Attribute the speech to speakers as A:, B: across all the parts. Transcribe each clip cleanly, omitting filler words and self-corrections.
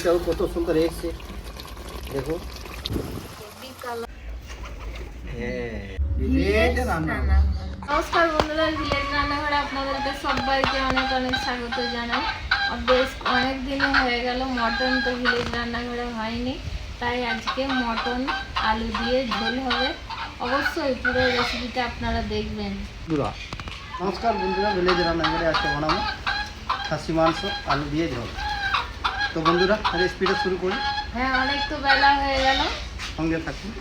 A: পিসটাও কত সুন্দর এসছে দেখো।
B: নমস্কার বন্ধুরা, ভিলেজ রান্নাঘরে আপনাদেরকে সবাইকে অনেক অনেক স্বাগত জানাই। বেশ অনেক দিনে হয়ে গেল মটন তো ভিলেজ রান্নাঘরে হয়নি, তাই আজকে মটন আলু দিয়ে ঝোল হবে। অবশ্যই পুরো রেসিপিটা আপনারা দেখবেন।
A: নমস্কার বন্ধুরা, ভিলেজ রান্নাঘরে আজকে বানাবো খাসি মাংস আলু দিয়ে ঝোল। তো বন্ধুরা রেসিপিটা শুরু করি।
B: হ্যাঁ, অনেক তো বেলা হয়ে গেল,
A: সঙ্গে থাকুন।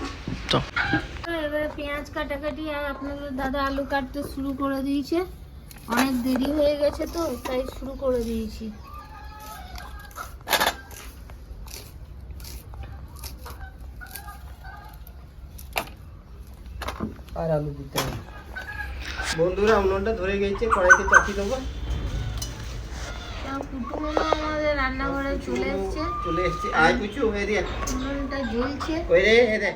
B: এবারে পেঁয়াজ কাটাকাটি আর আপনাদের দাদা আলু কাটতে শুরু করে দিয়েছে। অনেক দেরি হয়ে গেছে তো তাই শুরু করে দিয়েছি।
A: আর আলু দিতে হবে। বন্ধুরা উনুনটা ধরে গেছে, কড়াইতে চাপিয়ে দেবো।
B: কুটুমও আমাদের রান্নাঘরে চলে এসছে।
A: আয় কুচু এদিকে
B: উনুনটা জ্বলছে।
A: ওই রে এদে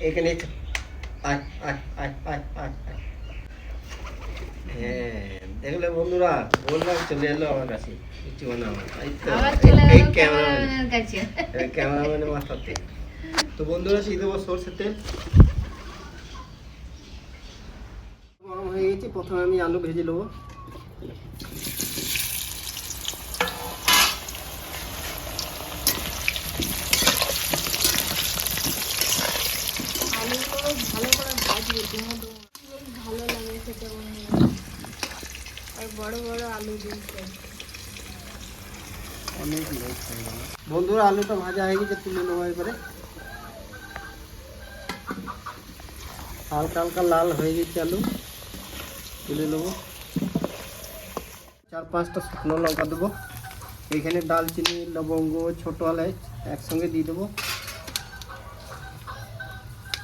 A: এখানে আয় আয় আয় আয় আয় আয়। হ্যাঁ দেখলে বন্ধুরা, বললাম চলে এলো আমার কাছে কিছু বানাবো। এই ক্যামেরাম্যানের কাছে, ক্যামেরাম্যানের মাথাতে। তো বন্ধুরা সেই দেবো সরষের তেল। গরম হয়ে গেছে, প্রথমে আমি আলু ভেজে নেবো।
B: আলুগুলো ভালো করে ভাজবো, বেশ ভালো লাগে খেতে বন্ধুরা। আর বড় বড় আলু দিয়েছে।
A: অনেক লেট হয়ে গেল বন্ধুরা, আলুটা ভাজা হয়ে গেছে, তুলে নেবো এবারে। হালকা হালকা লাল হয়ে গেছে আলু, তুলে নেবো। 4-5টা শুকনো লঙ্কা দেবো। এখানে দালচিনি, লবঙ্গ, ছোটো এলাচ একসঙ্গে দিয়ে দেবো।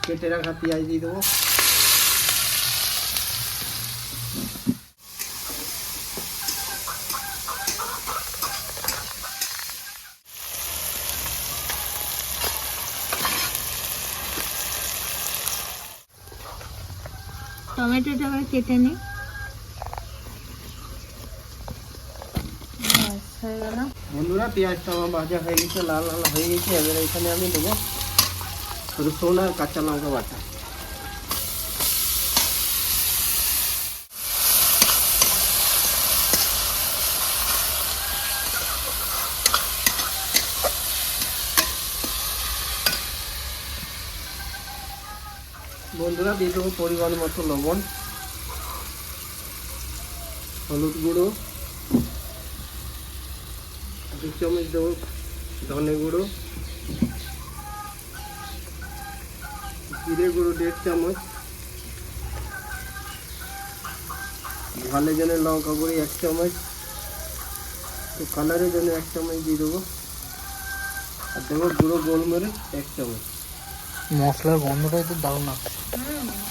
A: কেটে রাখা পেঁয়াজ দিয়ে দেবো।
B: টমেটোটা কেটে নিই। হয়ে গেল
A: বন্ধুরা, পেঁয়াজটা আমার ভাজা হয়ে গেছে, লাল লাল হয়ে গেছে। এবার এখানে আমি দেবো রসুন আর কাঁচা লঙ্কা বাটা। বন্ধুরা দিয়ে দেবো পরিমাণ মতো লবণ, হলুদ গুঁড়ো 2 চামচ দেবো, ধনে গুঁড়ো, জিরে গুঁড়ো 1.5 চামচ, ঝালের জন্য লঙ্কা গুঁড়ো 1 চামচ, তো কালারের জন্য 1 চামচ দিয়ে দেবো। আর দেবো গুঁড়ো গোলমরিচ 1 চামচ। মশলার গন্ধটাই তো দারুণ না।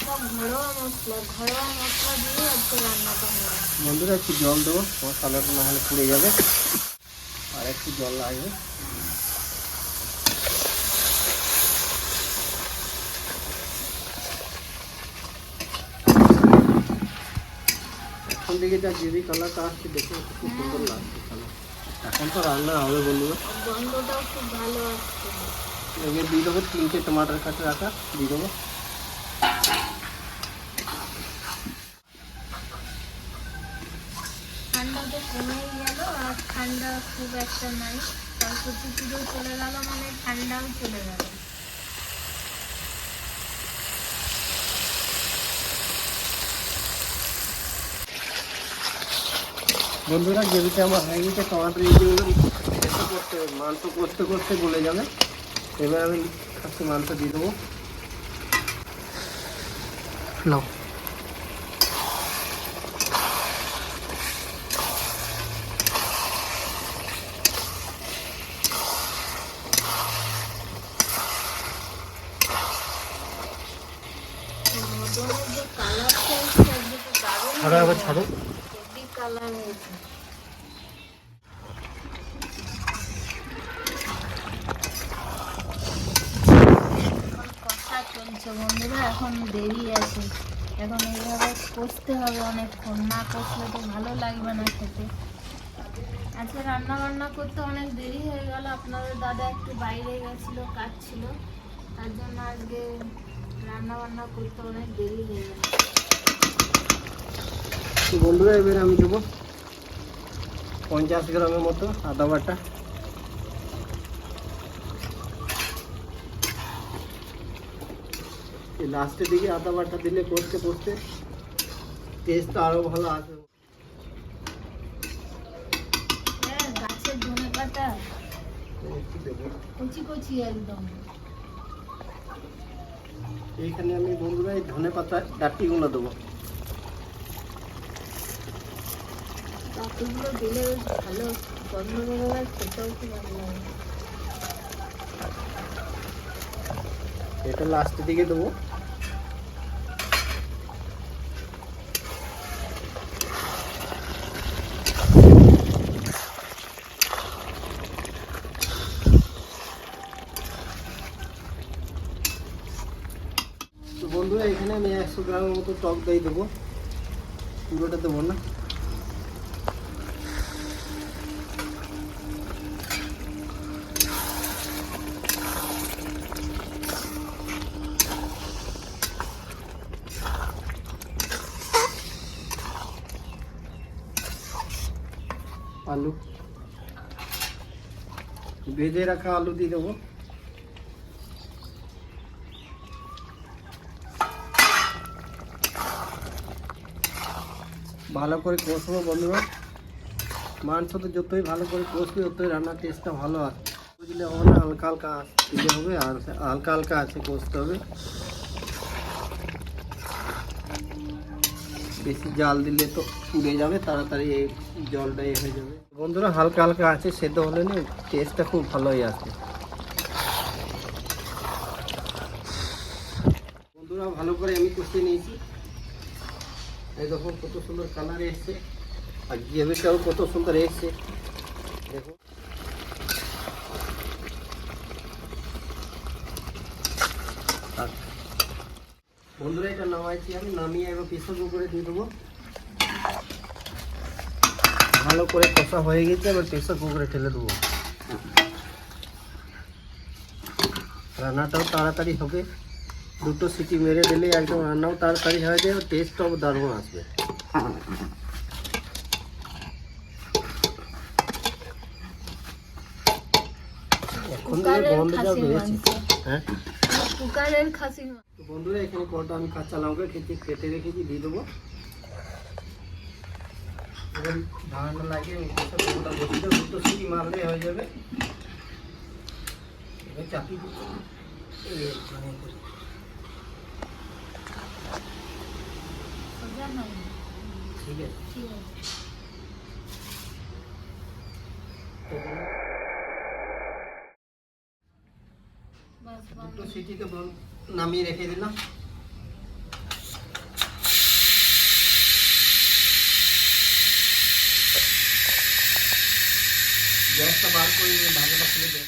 B: সব ঘরোয়া মশলা দিয়ে আজকে রান্নাটা হবে।
A: বন্ধুরা একটু জল দেবো, মশলাটা না হলে পুড়ে যাবে। আর একটু জল লাগবে। এখন থেকে যা গ্রেভি কালারটা আসছে দেখে খুব সুন্দর লাগছে কালার। এখন তো রান্না হবে বন্ধুরা,
B: গন্ধটাও খুব ভালো আসছে।
A: এবার দিয়ে দেবো 3টে টমাটার কাছে রাখা দিয়ে দেবো।
B: ঠান্ডা তো কমেই গেল, আর ঠান্ডা খুব একটা নাই। সরস্বতী পুজো চলে গেল মানে ঠান্ডাও চলে গেল।
A: বন্ধুরা গ্রেভিটা আমার হয়ে গেছে, টমাটো এইগুলো করতে মাংস করতে করতে গলে যাবে। এবার আমি খাসি মাংস দিয়ে দেবো।
B: মটনের যে কালারটা এসছে একদিকে দারুণ,
A: ছাড়ো
B: হেভি কালার হয়েছে। কষা চলছে বন্ধুরা, এখন দেরি আছে। এখন এইভাবে কষতে হবে অনেকক্ষণ, না কষলে তো ভালো লাগবে না খেতে। আজকে রান্না বান্না করতে অনেক দেরি হয়ে গেল। আপনাদের দাদা একটু বাইরে গেছিল, কাজ ছিল, তার জন্য আজকে রান্না বান্না করতে অনেক দেরি হয়ে গেল।
A: তো বন্ধুরা এবার আমি দেবো 50 গ্রামের মতো আদা বাটা। লাস্টের দিকে আদা বাটা দিলে কষতে কষতে টেস্টটা আরো ভালো আসবে।
B: হ্যাঁ, গাছের ধনে পাতা
A: একটু দেবো।
B: কচি কচি একদম।
A: এইখানে আমি বন্ধুরা এই ধনে পাতা ডাটিগুলো দেবো।
B: ডাটিগুলো দিলে বেশ ভালো গন্ধ বেরোয়, খেতেও খুব ভালো লাগে।
A: এটা লাস্টের দিকে দেবো। তো বন্ধুরা এখানে আমি 100 গ্রামের মতো টক দই দেবো, পুরোটা দেবো না। আলু ভেজে রাখা আলু দিয়ে দেবো। ভালো করে কষবো বন্ধুরা। মাংস তো যতই ভালো করে কষবে ততই রান্নার টেস্টটা ভালো আসবে। বুঝলে হবে না, হালকা হালকা দিলে হবে, আর হালকা হালকা আছে কষতে হবে। বেশি জাল দিলে তো পুড়ে যাবে, তাড়াতাড়ি এই জলটা হয়ে যাবে। বন্ধুরা হালকা হালকা আছে সেদ্ধ হলে না টেস্টটা খুব ভালোই আসবে। বন্ধুরা ভালো করে আমি কষিয়ে নিয়েছি। এই দেখুন কত সুন্দর কালার এসছে, আর গ্রেভিটাও কত সুন্দর এসছে দেখুন। বন্ধুরা এটা নামাইছি আমি, নামিয়ে এবার প্রেসার কুকারে দিয়ে দেবো। ভালো করে কষা হয়ে গেছে, এবার প্রেসার কুকারে ঢেলে দেবো। রান্নাটাও তাড়াতাড়ি হবে, দুটো সিটি মেরে দিলে একদম রান্নাও তাড়াতাড়ি হয়ে যায়, টেস্টটাও দারুণ আসবে। এখন গন্ধ যা বেরিয়েছে, হ্যাঁ
B: কুকারের খাসি।
A: তো বন্ধুরা এখানে কটা আমি কাঁচা লঙ্কা কেটে রেখেছি দিয়ে দেবো। এবার ধারণা লাগে ওটা বসে দেবো, দুটো সিটি মারলে হয়ে যাবে। এবার চাপি ঠিক আছে। দুটো সিটিতে নামিয়ে রেখে দিলাম। গ্যাসটা বার করে নিয়ে ঢাকাটা খুলে দেব।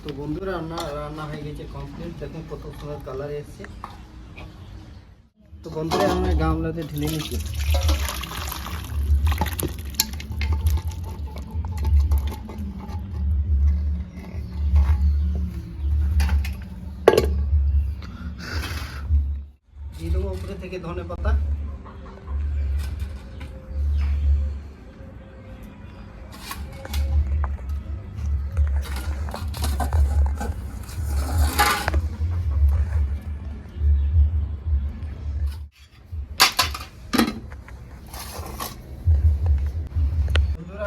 A: তো বন্ধুরা রান্না হয়ে গেছে কমপ্লিট, দেখুন কত সুন্দর কালার এসছে। তো বন্ধুরা আমরা গামলাতে ঢেলে নিচ্ছি। দিয়ে দেবো উপরে থেকে ধনে পাতা।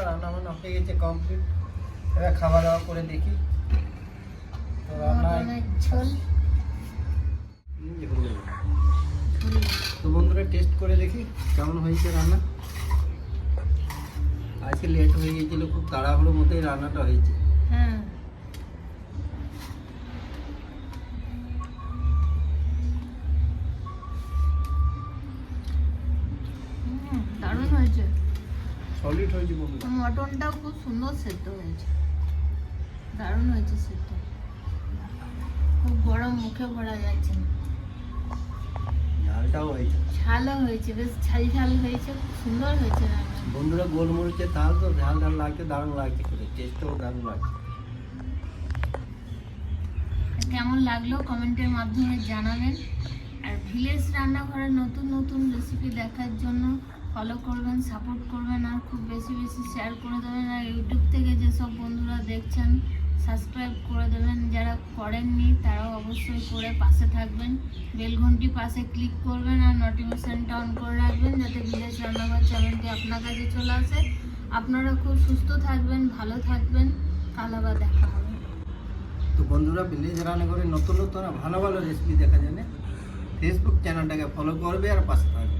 A: রান্না বান্না হয়ে গেছে কমপ্লিট, এবার খাওয়া দাওয়া করে দেখি। তো তো বন্ধুরা টেস্ট করে দেখি কেমন হয়েছে রান্না। আজকে লেট হয়ে গিয়েছিল, খুব তাড়াহুড়োর মধ্যেই রান্নাটা হয়েছে।
B: হ্যাঁ দারুণ হয়েছে,
A: সলিড হয়েছে বন্ধুরা।
B: মটনটাও খুব সুন্দর সেদ্ধ হয়েছে, দারুণ হয়েছে সেদ্ধ, খুব গরম মুখে ভরা যাচ্ছে না।
A: ঝালটাও হয়েছে।
B: ঝালও হয়েছে, বেশ ঝাল ঝাল হয়েছে, খুব সুন্দর হয়েছে রান্না।
A: বন্ধুরা গোলমরিচের ঝাল তো ঝাল ঝাল লাগছে, দারুণ লাগছে, করে টেস্টও দারুণ লাগছে।
B: কেমন লাগলো কমেন্টের মাধ্যমে জানাবেন। আর ভিলেজ রান্নাঘরের নতুন নতুন রেসিপি দেখার জন্য ফলো করবেন, সাপোর্ট করবেন, আর খুব বেশি বেশি শেয়ার করে দেবেন। আর ইউটিউব থেকে যেসব বন্ধুরা দেখছেন সাবস্ক্রাইব করে দেবেন, যারা করেননি তারাও অবশ্যই করে পাশে থাকবেন, বেল ঘন্টি পাশে ক্লিক করবেন আর নোটিফিকেশনটা অন করে রাখবেন, যাতে ভিলেজ রান্নাঘর চ্যানেলটি আপনার কাছে চলে আসে। আপনারা খুব সুস্থ থাকবেন, ভালো থাকবেন, কাল আবার দেখা হবে।
A: তো বন্ধুরা ভিলেজ রান্নাঘরে নতুন নতুন আর ভালো ভালো রেসিপি দেখার জন্য ফেসবুক চ্যানেলটাকে ফলো করবে আর পাশে থাকবে।